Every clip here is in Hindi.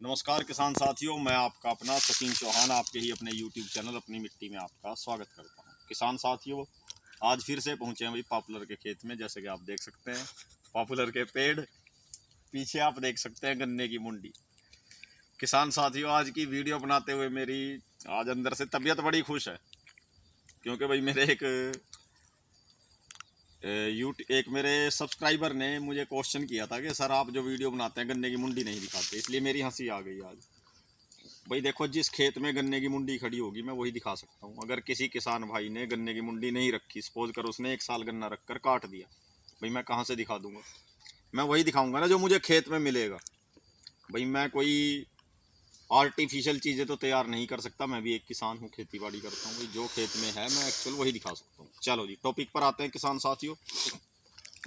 नमस्कार किसान साथियों, मैं आपका अपना सचिन चौहान आपके ही अपने YouTube चैनल अपनी मिट्टी में आपका स्वागत करता हूं। किसान साथियों, आज फिर से पहुंचे हैं भाई पॉपुलर के खेत में। जैसे कि आप देख सकते हैं पॉपुलर के पेड़, पीछे आप देख सकते हैं गन्ने की मुंडी। किसान साथियों, आज की वीडियो बनाते हुए मेरी आज अंदर से तबीयत बड़ी खुश है, क्योंकि भाई एक मेरे सब्सक्राइबर ने मुझे क्वेश्चन किया था कि सर आप जो वीडियो बनाते हैं गन्ने की मुंडी नहीं दिखाते, इसलिए मेरी हंसी आ गई आज। भाई देखो, जिस खेत में गन्ने की मुंडी खड़ी होगी मैं वही दिखा सकता हूँ। अगर किसी किसान भाई ने गन्ने की मुंडी नहीं रखी, सपोज कर उसने 1 साल गन्ना रख कर काट दिया, भाई मैं कहाँ से दिखा दूंगा? मैं वही दिखाऊंगा ना जो मुझे खेत में मिलेगा। भाई मैं कोई आर्टिफिशियल चीज़ें तो तैयार नहीं कर सकता, मैं भी एक किसान हूँ, खेती बाड़ी करता हूँ। भाई जो खेत में है मैं एक्चुअल वही दिखा सकता हूँ। चलो जी, टॉपिक पर आते हैं किसान साथियों।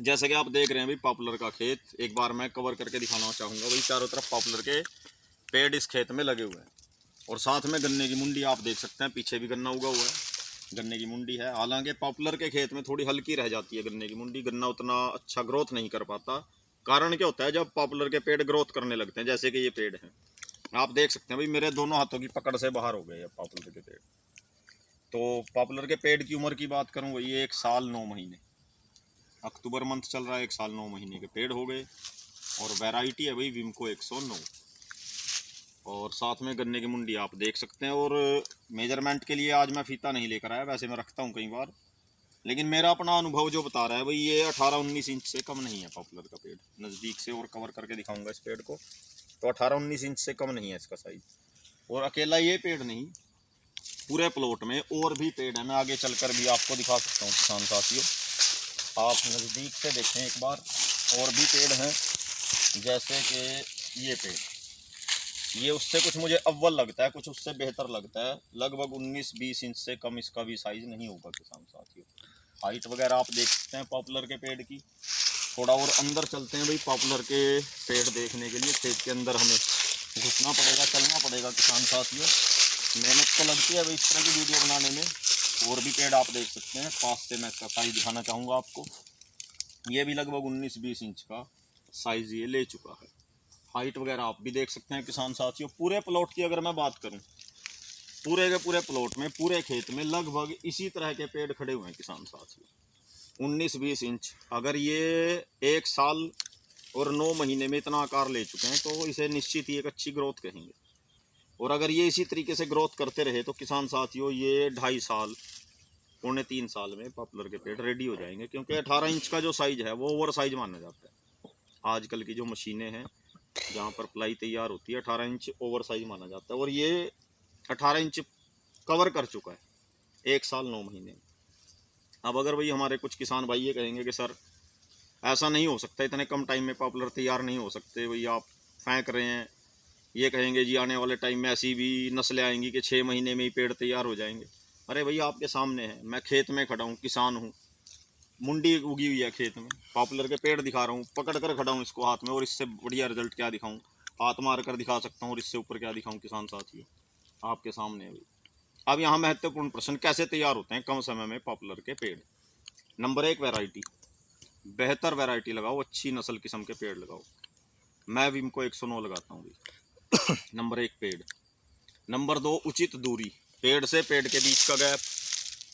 जैसे कि आप देख रहे हैं भाई पॉपुलर का खेत, एक बार मैं कवर करके दिखाना चाहूँगा। भाई चारों तरफ पॉपुलर के पेड़ इस खेत में लगे हुए हैं और साथ में गन्ने की मुंडी आप देख सकते हैं, पीछे भी गन्ना उगा हुआ है, गन्ने की मुंडी है। हालांकि पॉपुलर के खेत में थोड़ी हल्की रह जाती है गन्ने की मुंडी, गन्ना उतना अच्छा ग्रोथ नहीं कर पाता। कारण क्या होता है, जब पॉपुलर के पेड़ ग्रोथ करने लगते हैं, जैसे कि ये पेड़ हैं, आप देख सकते हैं भाई मेरे दोनों हाथों की पकड़ से बाहर हो गए हैं पॉपुलर के पेड़। तो पॉपुलर के पेड़ की उम्र की बात करूँ, वही 1 साल 9 महीने, अक्टूबर मंथ चल रहा है, 1 साल 9 महीने के पेड़ हो गए। और वैरायटी है भाई विमको 109, और साथ में गन्ने की मुंडी आप देख सकते हैं। और मेजरमेंट के लिए आज मैं फीता नहीं लेकर आया, वैसे मैं रखता हूँ कई बार, लेकिन मेरा अपना अनुभव जो बता रहा है भाई ये 18-19 इंच से कम नहीं है पॉपुलर का पेड़। नज़दीक से और कवर करके दिखाऊंगा इस पेड़ को, तो 18-19 इंच से कम नहीं है इसका साइज। और अकेला ये पेड़ नहीं, पूरे प्लॉट में और भी पेड़ है, मैं आगे चलकर भी आपको दिखा सकता हूँ किसान साथियों। आप नज़दीक से देखें एक बार, और भी पेड़ हैं, जैसे कि ये पेड़, ये उससे कुछ मुझे अव्वल लगता है, कुछ उससे बेहतर लगता है। लगभग 19-20 इंच से कम इसका भी साइज़ नहीं होगा किसान साथियों। हाइट वगैरह आप देख सकते हैं पॉपुलर के पेड़ की। थोड़ा और अंदर चलते हैं भाई पॉपुलर के पेड़ देखने के लिए। खेत के अंदर हमें घुसना पड़ेगा, चलना पड़ेगा किसान साथियों। मेहनत तो लगती है भाई इस तरह की वीडियो बनाने में। और भी पेड़ आप देख सकते हैं, पास से मैं इसका साइज़ दिखाना चाहूँगा आपको। ये भी लगभग 19-20 इंच का साइज़ ये ले चुका है। हाइट वगैरह आप भी देख सकते हैं किसान साथियों। पूरे प्लॉट की अगर मैं बात करूं, पूरे के पूरे प्लॉट में, पूरे खेत में लगभग इसी तरह के पेड़ खड़े हुए हैं किसान साथियों, 19-20 इंच। अगर ये 1 साल और 9 महीने में इतना आकार ले चुके हैं तो इसे निश्चित ही एक अच्छी ग्रोथ कहेंगे। और अगर ये इसी तरीके से ग्रोथ करते रहे तो किसान साथियों ये 2.5 साल, 2.25-3 साल में पॉपुलर के पेड़ रेडी हो जाएंगे। क्योंकि 18 इंच का जो साइज़ है वो ओवर साइज माना जाता है। आजकल की जो मशीनें हैं जहाँ पर प्लाई तैयार होती है, 18 इंच ओवर साइज माना जाता है। और ये 18 इंच कवर कर चुका है 1 साल 9 महीने में। अब अगर भाई हमारे कुछ किसान भाई ये कहेंगे कि सर ऐसा नहीं हो सकता, इतने कम टाइम में पॉपुलर तैयार नहीं हो सकते, भाई आप फेंक रहे हैं। ये कहेंगे जी आने वाले टाइम में ऐसी भी नस्लें आएंगी कि 6 महीने में ही पेड़ तैयार हो जाएंगे। अरे भाई आपके सामने है, मैं खेत में खड़ा हूँ, किसान हूँ, मुंडी उगी हुई है खेत में, पॉपुलर के पेड़ दिखा रहा हूँ, पकड़ कर खड़ा हूँ इसको हाथ में, और इससे बढ़िया रिजल्ट क्या दिखाऊँ? हाथ मार कर दिखा सकता हूँ, और इससे ऊपर क्या दिखाऊँ किसान साथियों? आपके सामने है। अब यहाँ महत्वपूर्ण प्रश्न, कैसे तैयार होते हैं कम समय में पॉपुलर के पेड़? Number 1, variety. बेहतर वैरायटी लगाओ, अच्छी नस्ल किस्म के पेड़ लगाओ। मैं विमको 109 लगाता हूँ भाई। नंबर 1 पेड़। नंबर 2, उचित दूरी। पेड़ से पेड़ के बीच का गैप,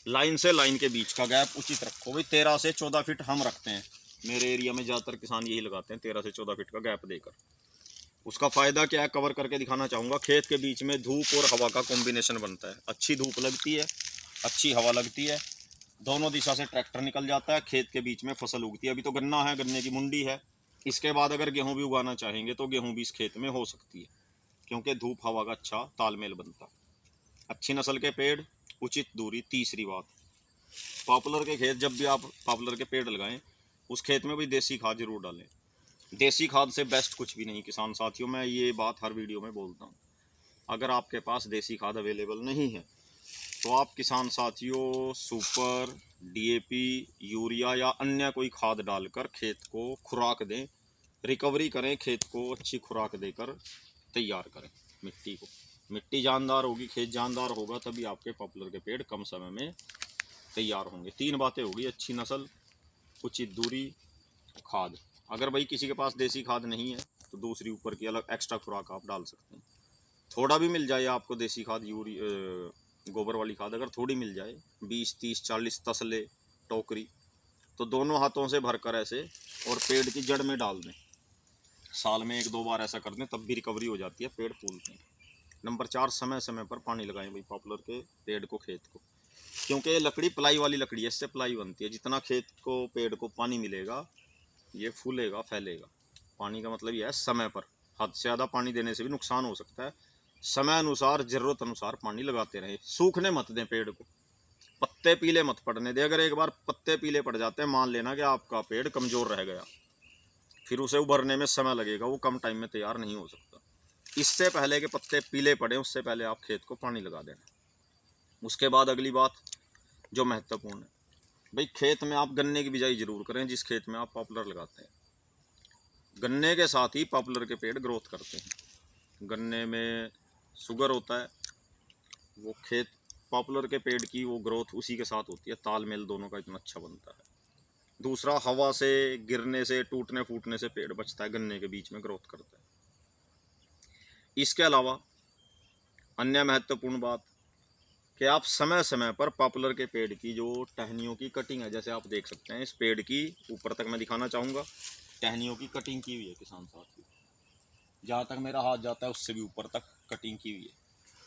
लाइन से लाइन के बीच का गैप उचित रखो भाई। 13 से 14 फीट हम रखते हैं, मेरे एरिया में ज़्यादातर किसान यही लगाते हैं, 13 से 14 फीट का गैप देकर। उसका फ़ायदा क्या है, कवर करके दिखाना चाहूँगा। खेत के बीच में धूप और हवा का कॉम्बिनेशन बनता है, अच्छी धूप लगती है, अच्छी हवा लगती है, दोनों दिशा से ट्रैक्टर निकल जाता है, खेत के बीच में फसल उगती है। अभी तो गन्ना है, गन्ने की मुंडी है, इसके बाद अगर गेहूँ भी उगाना चाहेंगे तो गेहूँ भी इस खेत में हो सकती है, क्योंकि धूप हवा का अच्छा तालमेल बनता है। अच्छी नस्ल के पेड़, उचित दूरी। तीसरी बात, पॉपुलर के खेत, जब भी आप पॉपुलर के पेड़ लगाएं उस खेत में भी देसी खाद जरूर डालें। देसी खाद से बेस्ट कुछ भी नहीं किसान साथियों, मैं ये बात हर वीडियो में बोलता हूँ। अगर आपके पास देसी खाद अवेलेबल नहीं है तो आप किसान साथियों सुपर, डीएपी, यूरिया या अन्य कोई खाद डालकर खेत को खुराक दें, रिकवरी करें, खेत को अच्छी खुराक देकर तैयार करें मिट्टी को। मिट्टी जानदार होगी, खेत जानदार होगा, तभी आपके पॉपुलर के पेड़ कम समय में तैयार होंगे। 3 बातें होगी, अच्छी नस्ल, उचित दूरी, खाद। अगर भाई किसी के पास देसी खाद नहीं है तो दूसरी ऊपर की अलग एक्स्ट्रा खुराक आप डाल सकते हैं। थोड़ा भी मिल जाए आपको देसी खाद, गोबर वाली खाद अगर थोड़ी मिल जाए 20 30 40 तसले टोकरी, तो दोनों हाथों से भरकर ऐसे और पेड़ की जड़ में डाल दें। साल में 1-2 बार ऐसा कर दें, तब भी रिकवरी हो जाती है, पेड़ फूलते हैं। नंबर 4, समय समय पर पानी लगाएं भाई पॉपुलर के पेड़ को, खेत को, क्योंकि ये लकड़ी प्लाई वाली लकड़ी है, इससे प्लाई बनती है। जितना खेत को पेड़ को पानी मिलेगा ये फूलेगा फैलेगा। पानी का मतलब ये है समय पर, हद से ज़्यादा पानी देने से भी नुकसान हो सकता है। समय अनुसार ज़रूरत अनुसार पानी लगाते रहें, सूखने मत दें पेड़ को, पत्ते पीले मत पड़ने दें। अगर एक बार पत्ते पीले पड़ जाते हैं, मान लेना कि आपका पेड़ कमज़ोर रह गया, फिर उसे उभरने में समय लगेगा, वो कम टाइम में तैयार नहीं हो सकता। इससे पहले कि पत्ते पीले पड़े, उससे पहले आप खेत को पानी लगा देना। उसके बाद अगली बात जो महत्वपूर्ण है भाई, खेत में आप गन्ने की बिजाई जरूर करें जिस खेत में आप पॉपुलर लगाते हैं। गन्ने के साथ ही पॉपुलर के पेड़ ग्रोथ करते हैं। गन्ने में शुगर होता है, वो खेत पॉपुलर के पेड़ की वो ग्रोथ उसी के साथ होती है, तालमेल दोनों का इतना अच्छा बनता है। दूसरा, हवा से गिरने से टूटने फूटने से पेड़ बचता है, गन्ने के बीच में ग्रोथ करता है। इसके अलावा अन्य महत्वपूर्ण बात कि आप समय समय पर पॉपुलर के पेड़ की जो टहनियों की कटिंग है, जैसे आप देख सकते हैं इस पेड़ की ऊपर तक मैं दिखाना चाहूँगा, टहनियों की कटिंग की हुई है किसान साथियों, जहाँ तक मेरा हाथ जाता है उससे भी ऊपर तक कटिंग की हुई है।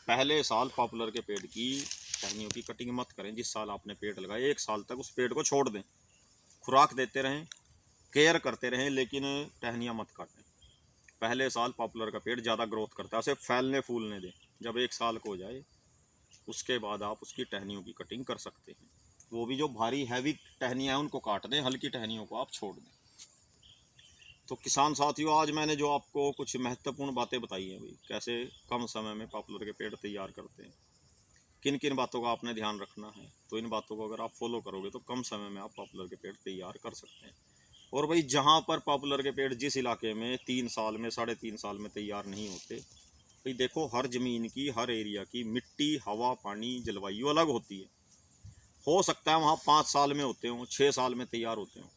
पहले साल पॉपुलर के पेड़ की टहनियों की कटिंग मत करें। जिस साल आपने पेड़ लगाए 1 साल तक उस पेड़ को छोड़ दें, खुराक देते रहें, केयर करते रहें, लेकिन टहनियाँ मत काटें। पहले साल पॉपुलर का पेड़ ज़्यादा ग्रोथ करता है, उसे फैलने फूलने दें। जब 1 साल को हो जाए उसके बाद आप उसकी टहनियों की कटिंग कर सकते हैं। वो भी जो भारी हैवी टहनियाँ हैं उनको काट दें, हल्की टहनियों को आप छोड़ दें। तो किसान साथियों, आज मैंने जो आपको कुछ महत्वपूर्ण बातें बताई हैं भाई, कैसे कम समय में पॉपुलर के पेड़ तैयार करते हैं, किन किन बातों का आपने ध्यान रखना है, तो इन बातों को अगर आप फॉलो करोगे तो कम समय में आप पॉपुलर के पेड़ तैयार कर सकते हैं। और भाई जहाँ पर पॉपुलर के पेड़ जिस इलाके में 3 साल में 3.5 साल में तैयार नहीं होते, भाई देखो हर ज़मीन की, हर एरिया की मिट्टी, हवा, पानी, जलवायु अलग होती है। हो सकता है वहाँ 5 साल में होते हों, 6 साल में तैयार होते हों।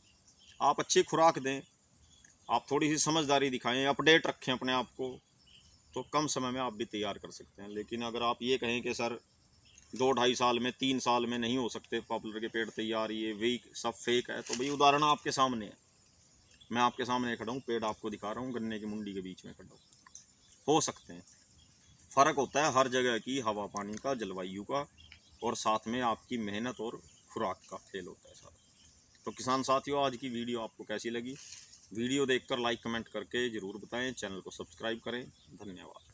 आप अच्छी खुराक दें, आप थोड़ी सी समझदारी दिखाएं, अपडेट रखें अपने आप को, तो कम समय में आप भी तैयार कर सकते हैं। लेकिन अगर आप ये कहें कि सर 2-2.5 साल में, 3 साल में नहीं हो सकते पॉपुलर के पेड़ तैयार, ये वीक सब फेक है, तो भाई उदाहरण आपके सामने है, मैं आपके सामने खड़ा हूँ, पेड़ आपको दिखा रहा हूँ, गन्ने की मुंडी के बीच में खड़ा हूँ। हो सकते हैं। फ़र्क होता है हर जगह की हवा पानी का, जलवायु का, और साथ में आपकी मेहनत और खुराक का खेल होता है सारा। तो किसान साथियों, आज की वीडियो आपको कैसी लगी? वीडियो देखकर लाइक कमेंट करके ज़रूर बताएं, चैनल को सब्सक्राइब करें। धन्यवाद।